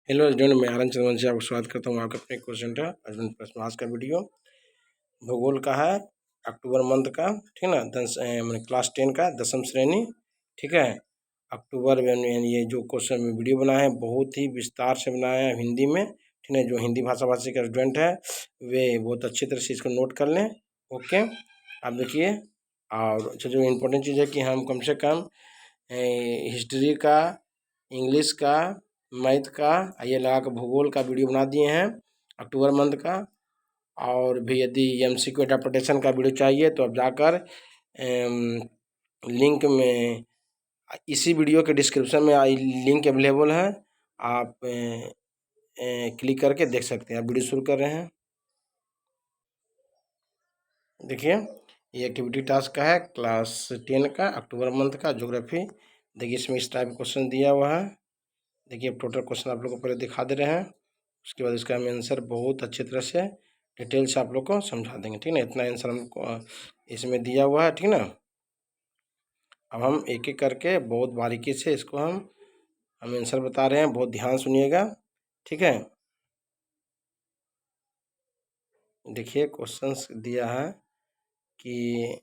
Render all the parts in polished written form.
Hello student, मैं आनंद चंद्रवंशी आपको स्वागत करता हूँ आपके अपने कोर्स सेंटर अर्जुन प्रश्न। आज का वीडियो भूगोल का है, अक्टूबर मंथ का, ठीक ना। मैंने क्लास 10 का 10वीं श्रेणी, ठीक है। अक्टूबर में ये जो क्वेश्चन में वीडियो बनाया है बहुत ही विस्तार से बनाया है हिंदी में, ठीक है। जो हिंदी भाषी का स्टूडेंट है वे बहुत अच्छी तरह से इसको नोट कर लें। ओके, आप देखिए। और अच्छा, जो इम्पोर्टेंट चीज़ है कि हम कम से कम हिस्ट्री का, इंग्लिश का, मैथ का, ये लगा कर भूगोल का वीडियो बना दिए हैं अक्टूबर मंथ का। और भी यदि MCQ इंटरप्रिटेशन का वीडियो चाहिए तो आप जाकर लिंक में, इसी वीडियो के डिस्क्रिप्शन में लिंक अवेलेबल है, आप क्लिक करके देख सकते हैं। आप वीडियो शुरू कर रहे हैं। देखिए, ये एक्टिविटी टास्क का है, क्लास 10 का, अक्टूबर मंथ का, ज्योग्राफी। देखिए, इसमें इस टाइप क्वेश्चन दिया हुआ है। देखिए, अब टोटल क्वेश्चन आप लोग को पहले दिखा दे रहे हैं, उसके बाद इसका हम आंसर बहुत अच्छी तरह से डिटेल से आप लोग को समझा देंगे, ठीक ना। इतना आंसर हमको इसमें दिया हुआ है, ठीक ना। अब हम एक एक करके बहुत बारीकी से इसको हम आंसर बता रहे हैं, बहुत ध्यान सुनिएगा, ठीक है। देखिए, क्वेश्चंस दिया है कि,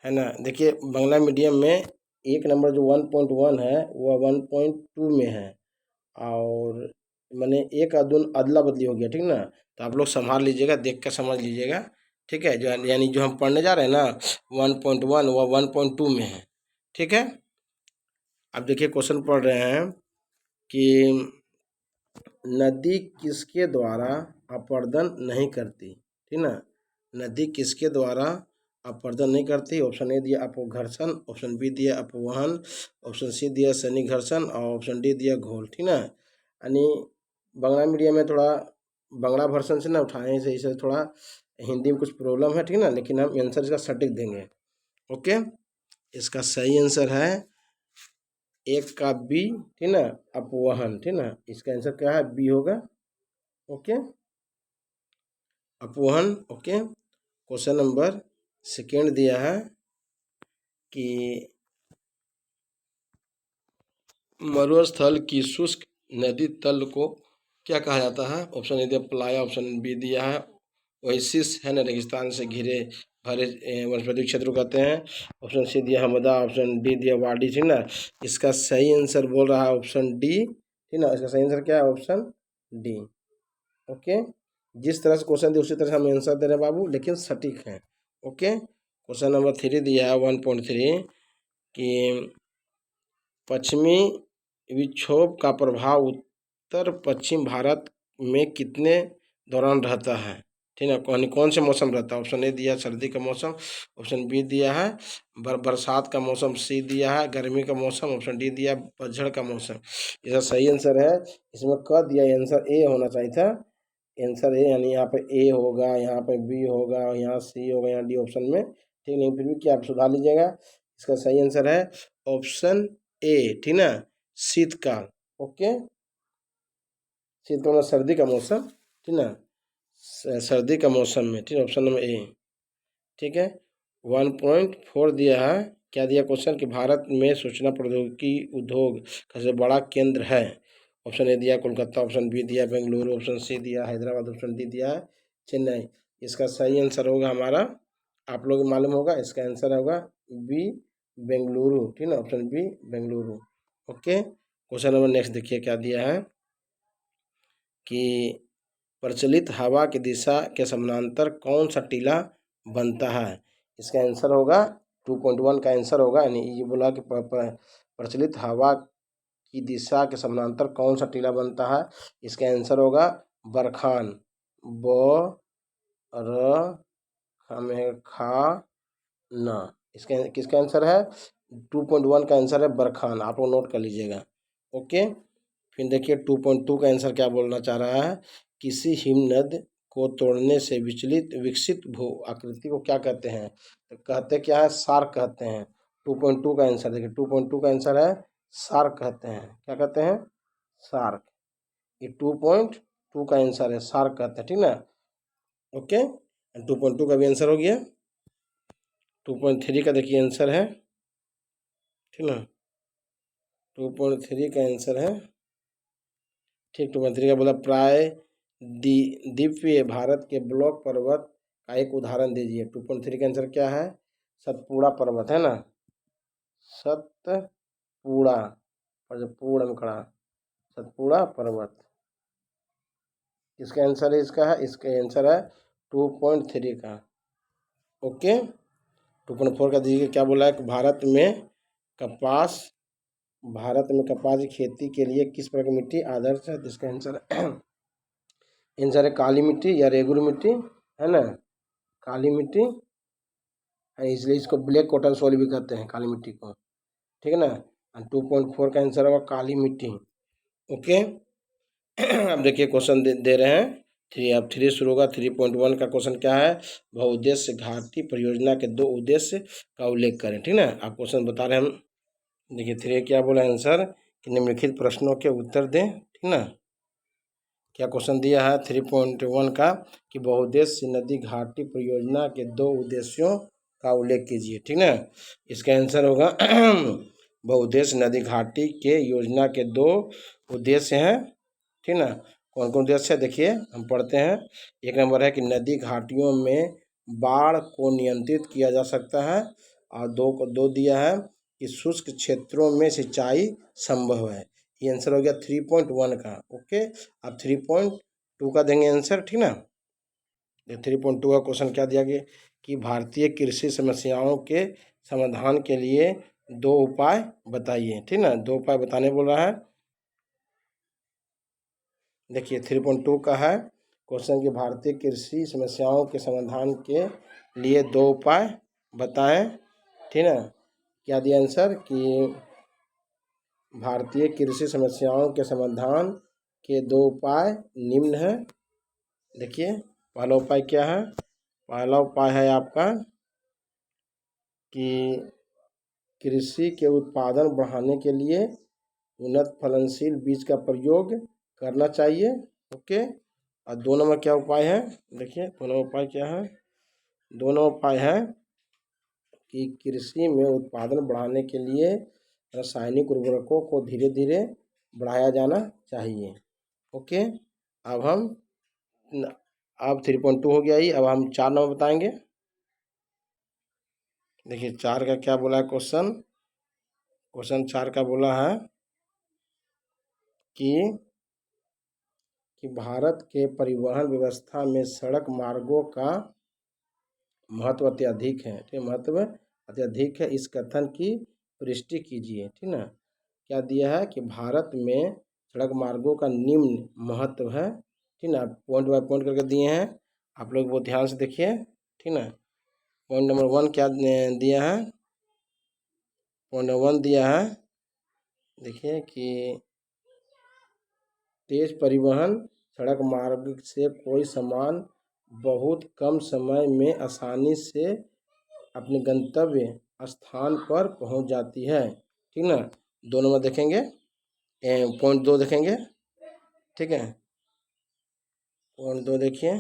है ना। देखिए, बांग्ला मीडियम में एक नंबर जो 1.1 है वह 1.2 में है, और मैंने एक अदला बदली हो गया, ठीक ना। तो आप लोग संभाल लीजिएगा, देख कर समझ लीजिएगा, ठीक है। जो यानी जो हम पढ़ने जा रहे हैं ना 1.1 वह 1.2 में है, ठीक है। अब देखिए, क्वेश्चन पढ़ रहे हैं कि नदी किसके द्वारा अपरदन नहीं करती, ठीक ना। नदी किसके द्वारा अपरदन नहीं करती। ऑप्शन ए दिया अपघर्षण, ऑप्शन बी दिया अपवहन, ऑप्शन सी दिया सैनिक घर्षण, और ऑप्शन डी दिया घोल, ठीक ना। यानी बांग्ला मीडियम में थोड़ा बांग्ला वर्सन से ना उठाए से इसे थोड़ा हिंदी में कुछ प्रॉब्लम है, ठीक ना। लेकिन हम आंसर इसका सटीक देंगे। ओके, इसका सही आंसर है एक का बी, ठीक ना, अपवहन, ठीक ना। इसका आंसर क्या है, बी होगा। ओके, अपवहन। ओके, क्वेश्चन नंबर सेकेंड दिया है कि मरुस्थल की शुष्क नदी तल को क्या कहा जाता है। ऑप्शन ए दिया प्लाया, ऑप्शन बी दिया है ओएसिस, है ना, रेगिस्तान से घिरे भरे वनस्पति क्षेत्र को कहते हैं। ऑप्शन सी दिया हमदा, ऑप्शन डी दिया वाडी, ठीक ना। इसका सही आंसर बोल रहा है ऑप्शन डी, ठीक ना। इसका सही आंसर क्या है, ऑप्शन डी। ओके, जिस तरह से क्वेश्चन दिया उसी तरह से हम आंसर दे रहे हैं बाबू, लेकिन सटीक है। ओके, क्वेश्चन नंबर 3 दिया है 1.3 कि पश्चिमी विक्षोभ का प्रभाव उत्तर पश्चिम भारत में कितने दौरान रहता है, ठीक है। कौन से मौसम रहता है। ऑप्शन ए दिया सर्दी का मौसम, ऑप्शन बी दिया है बरसात का मौसम, सी दिया है गर्मी का मौसम, ऑप्शन डी दिया पतझड़ का मौसम। इसका सही आंसर है, इसमें क दिया, आंसर ए होना चाहिए था। आंसर ए, यानी यहाँ पे ए होगा, यहाँ पे बी होगा, यहाँ सी होगा, यहाँ डी ऑप्शन में, ठीक नहीं। फिर भी क्या आप सुधार लीजिएगा। इसका सही आंसर है ऑप्शन ए, ठीक ना, शीतकाल। ओके, शीतकाल में सर्दी का मौसम, ठीक ना, सर्दी का मौसम में, ठीक है। ऑप्शन नंबर ए, ठीक है। 1.4 दिया है, क्या दिया क्वेश्चन कि भारत में सूचना प्रौद्योगिकी उद्योग का सबसे बड़ा केंद्र है। ऑप्शन ए दिया कोलकाता, ऑप्शन बी दिया बेंगलुरु, ऑप्शन सी दिया हैदराबाद, ऑप्शन डी दिया है चेन्नई। इसका सही आंसर होगा हमारा, आप लोग मालूम होगा, इसका आंसर होगा बी बेंगलुरु, ठीक ना, option B Bengaluru. Okay, question number next देखिए क्या दिया है कि प्रचलित हवा की दिशा के समानांतर कौन सा टीला बनता है। इसका आंसर होगा 2.1 का आंसर होगा, यानी ये बोला कि प्रचलित हवा की दिशा के समानांतर कौन सा टीला बनता है। इसका आंसर होगा बरखान, ब र खा न। इसका किसका आंसर है, 2.1 का आंसर है बरखान, आप लोग नोट कर लीजिएगा। ओके, फिर देखिए 2.2 का आंसर क्या बोलना चाह रहा है, किसी हिमनद को तोड़ने से विकसित भू आकृति को क्या कहते हैं। तो कहते क्या है, सार्क कहते हैं। 2.2 का आंसर देखिए, 2.2 का आंसर है सार्क कहते हैं। क्या कहते हैं, सार्क। ये 2.2 का आंसर है, सार्क कहते हैं, ठीक ना। ओके, 2.2 का भी आंसर हो गया। 2.3 का देखिए आंसर है, ठीक ना। 2.3 का आंसर है ठीक। 2.3 का बोला प्राय द्वीपीय भारत के ब्लॉक पर्वत का एक उदाहरण दीजिए। 2.3 का आंसर क्या है? सतपुड़ा पर्वत है ना, सतपुड़ा और जो पूर्ण में खड़ा सतपुड़ा पर्वत। इसका आंसर है इसका आंसर है 2.3 का। ओके 2.4 का दीजिए। क्या बोला है कि कपास की खेती के लिए किस प्रकार की मिट्टी आदर्श है? तो इसका आंसर है काली मिट्टी या रेगुर मिट्टी है ना, काली मिट्टी है, इसलिए इसको ब्लैक कॉटन सोइल भी कहते हैं काली मिट्टी को, ठीक है ना। 2.4 का आंसर होगा काली मिट्टी। ओके अब देखिए क्वेश्चन दे रहे हैं थ्री। अब थ्री शुरू होगा। 3.1 का क्वेश्चन क्या है? बहुउद्देश्य घाटी परियोजना के 2 उद्देश्य का उल्लेख करें, ठीक ना। आप क्वेश्चन बता रहे हैं हम। देखिए 3 क्या बोला आंसर कि निम्नलिखित प्रश्नों के उत्तर दें, ठीक ना। क्या क्वेश्चन दिया है 3.1 का कि बहुउद्देश्य नदी घाटी परियोजना के 2 उद्देश्यों का उल्लेख कीजिए, ठीक ना। इसका आंसर होगा बहुउद्देश्य नदी घाटी के योजना के 2 उद्देश्य हैं, ठीक ना। कौन कौन उद्देश्य है देखिए हम पढ़ते हैं। एक नंबर है कि नदी घाटियों में बाढ़ को नियंत्रित किया जा सकता है, और दो दिया है कि शुष्क क्षेत्रों में सिंचाई संभव है। ये आंसर हो गया 3.1 का। ओके अब 3.2 का देंगे आंसर, ठीक ना। 3.2 का क्वेश्चन क्या दिया गया कि भारतीय कृषि समस्याओं के समाधान के लिए 2 उपाय बताइए, ठीक ना। 2 उपाय बताने बोल रहा है। देखिए 3.2 का है क्वेश्चन कि भारतीय कृषि समस्याओं के समाधान के लिए 2 उपाय बताएं, ठीक ना। क्या दिया आंसर कि भारतीय कृषि समस्याओं के समाधान के 2 उपाय निम्न है। देखिए पहला उपाय क्या है? पहला उपाय है आपका कि कृषि के उत्पादन बढ़ाने के लिए उन्नत फलनशील बीज का प्रयोग करना चाहिए। ओके और 2 नंबर क्या उपाय है? देखिए 2 नंबर उपाय क्या है? 2 नंबर उपाय है कि कृषि में उत्पादन बढ़ाने के लिए रासायनिक उर्वरकों को धीरे धीरे बढ़ाया जाना चाहिए। ओके अब 3.2 हो गया ही। अब हम 4 नंबर बताएंगे। देखिए 4 का क्या बोला है क्वेश्चन 4 का बोला है कि भारत के परिवहन व्यवस्था में सड़क मार्गों का महत्व अत्यधिक है, ठीक, महत्व अत्यधिक है। इस कथन की पुष्टि कीजिए, ठीक ना। क्या दिया है कि भारत में सड़क मार्गों का निम्न महत्व है, ठीक ना। पॉइंट बाय पॉइंट करके दिए हैं, आप लोग बहुत ध्यान से देखिए, ठीक ना। पॉइंट नंबर 1 क्या दिया है? पॉइंट नंबर 1 दिया है देखिए कि तेज परिवहन सड़क मार्ग से कोई सामान बहुत कम समय में आसानी से अपने गंतव्य स्थान पर पहुंच जाती है, ठीक ना। 2 नंबर देखेंगे, पॉइंट 2 देखेंगे, ठीक है। पॉइंट 2 देखिए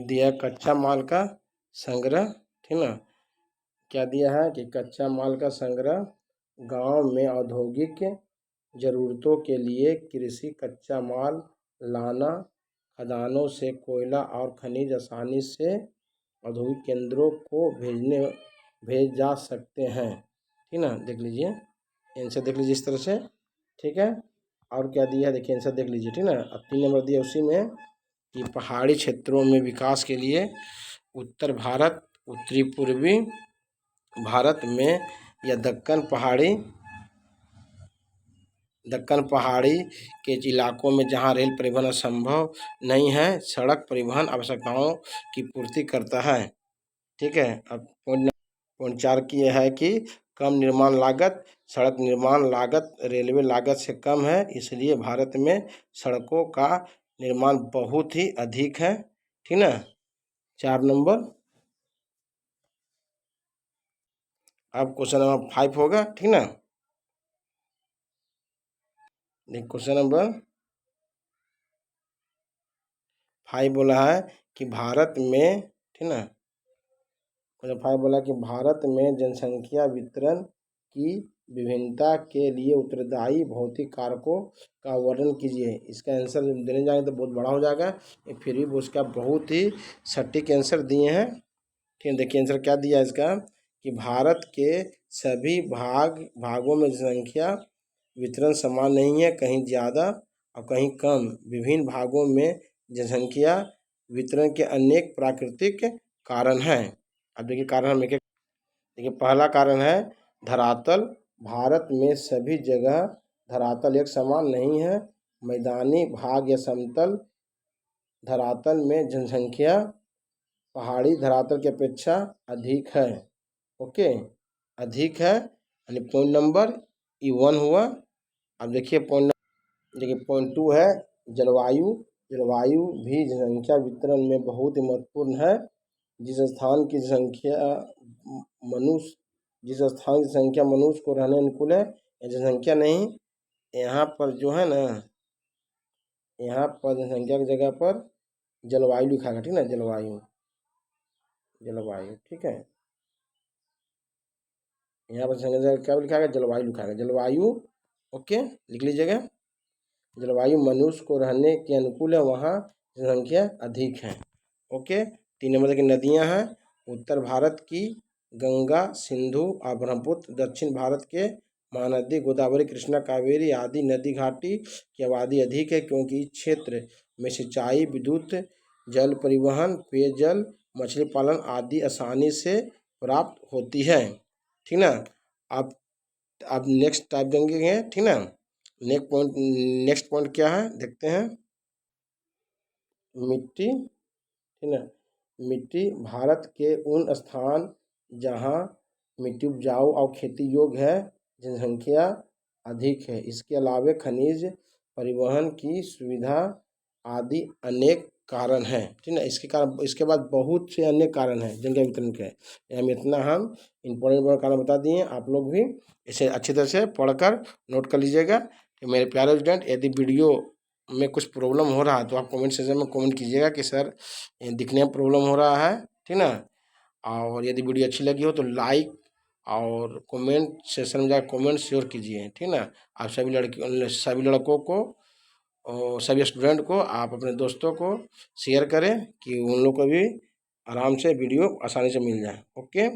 दिया कच्चा माल का संग्रह, ठीक ना। क्या दिया है कि कच्चा माल का संग्रह गांव में औद्योगिक ज़रूरतों के लिए कृषि कच्चा माल लाना, खदानों से कोयला और खनिज आसानी से औद्योगिक केंद्रों को भेज जा सकते हैं, ठीक ना। देख लीजिए आंसर, देख लीजिए इस तरह से, ठीक है। और क्या दिया है देखिए आंसर देख लीजिए, ठीक ना। अब 3 नंबर दिया उसी में कि पहाड़ी क्षेत्रों में विकास के लिए उत्तर भारत, उत्तरी पूर्वी भारत में या दक्कन पहाड़ी के इलाकों में जहां रेल परिवहन संभव नहीं है, सड़क परिवहन आवश्यकताओं की पूर्ति करता है, ठीक है। अब पॉइंट 4 की यह है कि कम निर्माण लागत, सड़क निर्माण लागत रेलवे लागत से कम है, इसलिए भारत में सड़कों का निर्माण बहुत ही अधिक है, ठीक ना। 4 नंबर। अब क्वेश्चन नंबर 5 होगा, ठीक ना। क्वेश्चन नंबर 5 बोला है कि भारत में, ठीक ना, क्वेश्चन 5 बोला कि भारत में जनसंख्या वितरण की विभिन्नता के लिए उत्तरदायी भौतिक कारकों का वर्णन कीजिए। इसका आंसर देने जाएंगे तो बहुत बड़ा हो जाएगा, फिर भी वो उसका बहुत ही सटीक आंसर दिए हैं। ठीक है, देखिए आंसर क्या दिया इसका कि भारत के सभी भागों में जनसंख्या वितरण समान नहीं है, कहीं ज़्यादा और कहीं कम। विभिन्न भागों में जनसंख्या वितरण के अनेक प्राकृतिक कारण हैं। अब देखिए कारण हम एक एक देखिए, पहला कारण है धरातल। भारत में सभी जगह धरातल एक समान नहीं है। मैदानी भाग या समतल धरातल में जनसंख्या पहाड़ी धरातल की अपेक्षा अधिक है। ओके, अधिक है, यानी पॉइंट नंबर E1 हुआ। अब देखिए पॉइंट 2 है जलवायु। जलवायु भी जनसंख्या वितरण में बहुत ही महत्वपूर्ण है। जिस स्थान की संख्या मनुष्य को रहने अनुकूल है, या जनसंख्या नहीं, यहाँ पर जो है ना, यहाँ पर जनसंख्या की जगह पर जलवायु लिखा है, ठीक है ना, जलवायु, ठीक है। यहाँ पर संख्या क्या लिखा है, जलवायु लिखा है, जलवायु। ओके, लिख लीजिएगा। जलवायु मनुष्य को रहने के अनुकूल है, वहाँ जनसंख्या अधिक है। ओके, 3 नंबर की नदियाँ हैं। उत्तर भारत की गंगा, सिंधु और ब्रह्मपुत्र। दक्षिण भारत के महानदी गोदावरी, कृष्णा, कावेरी आदि नदी घाटी की आबादी अधिक है, क्योंकि इस क्षेत्र में सिंचाई, विद्युत, जल परिवहन, पेयजल, मछली पालन आदि आसानी से प्राप्त होती है। ठीक ना। अब नेक्स्ट टाइप देंगे, ठीक ना। नेक्स्ट पॉइंट क्या है देखते हैं। मिट्टी, ठीक ना। मिट्टी भारत के उन स्थान जहाँ मिट्टी उपजाऊ और खेती योग्य है, जनसंख्या अधिक है। इसके अलावा खनिज, परिवहन की सुविधा आदि अनेक कारण हैं, ठीक ना। इसके बाद बहुत से अन्य कारण हैं जनसंख्या वितरण के। हम इतना इम्पोर्टेंट कारण बता दिए। आप लोग भी इसे अच्छी तरह से पढ़कर नोट कर लीजिएगा। मेरे प्यारे स्टूडेंट, यदि वीडियो में कुछ प्रॉब्लम हो रहा है तो आप कमेंट सेक्शन में कमेंट कीजिएगा कि सर दिखने में प्रॉब्लम हो रहा है, ठीक ना। और यदि वीडियो अच्छी लगी हो तो लाइक और कमेंट सेक्शन में जाकर कमेंट शेयर कीजिए, ठीक ना। आप सभी लड़कों को और सभी स्टूडेंट को आप अपने दोस्तों को शेयर करें कि उन लोग को भी आराम से वीडियो आसानी से मिल जाए। ओके।